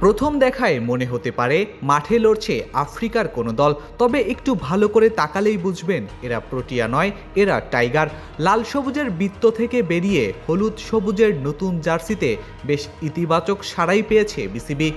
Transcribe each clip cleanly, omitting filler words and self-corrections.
প্রথম দেখায় মনে হতে পারে মাঠে লড়ছে আফ্রিকার কোনো দল, তবে একটু ভালো করে তাকালেই বুঝবেন এরা প্রোটিয়া নয়, এরা টাইগার। লাল সবুজের বৃত্ত থেকে বেরিয়ে হলুদ সবুজের নতুন জার্সিতে বেশ ইতিবাচক সাড়াই পেয়েছে বিসিবি।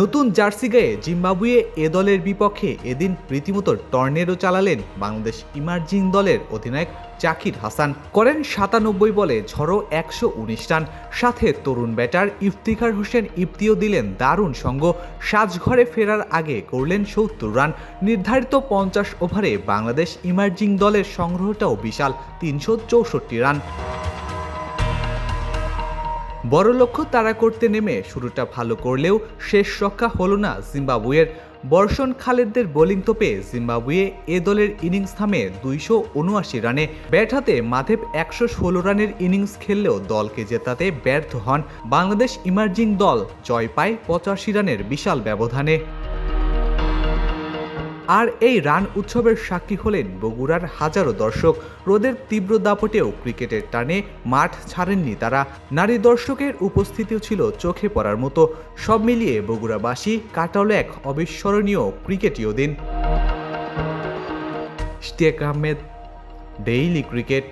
নতুন জার্সি গায়ে জিম্বাবুয়ে এ দলের বিপক্ষে এদিন রীতিমতো টর্নেডো চালালেন বাংলাদেশ ইমার্জিং দলের অধিনায়ক জাকির হাসান। করেন 97 বলে ঝড়ো 119 রান, সাথে তরুণ ব্যাটার ইফতিখার হোসেন ইফতিও দিলেন দারুণ সঙ্গ। সাজঘরে ফেরার আগে করলেন 70 রান। নির্ধারিত 50 ওভারে বাংলাদেশ ইমার্জিং দলের সংগ্রহটাও বিশাল, 364 রান। বড় লক্ষ্য তাড়া করতে নেমে শুরুটা ভালো করলেও শেষ রক্ষা হলো না জিম্বাবুয়ের। বর্ষণ খালেদদের বোলিং তোপে জিম্বাবুয়ে এ দলের ইনিংস থামে 279 রানে। ব্যাট হাতে মাধেব 116 রানের ইনিংস খেললেও দলকে জেতাতে ব্যর্থ হন। বাংলাদেশ ইমার্জিং দল জয় পায় 85 রানের বিশাল ব্যবধানে। আর এই রান উৎসবের সাক্ষী হলেন বগুড়ার হাজারো দর্শক। রোদের তীব্র দাপটেও ক্রিকেটের টানে মাঠ ছাড়েননি তারা। নারী দর্শকের উপস্থিতিও ছিল চোখে পড়ার মতো। সব মিলিয়ে বগুড়াবাসী কাটালো এক অবিস্মরণীয় ক্রিকেটীয় দিন। Ishtiaq Ahmed, daily cricket.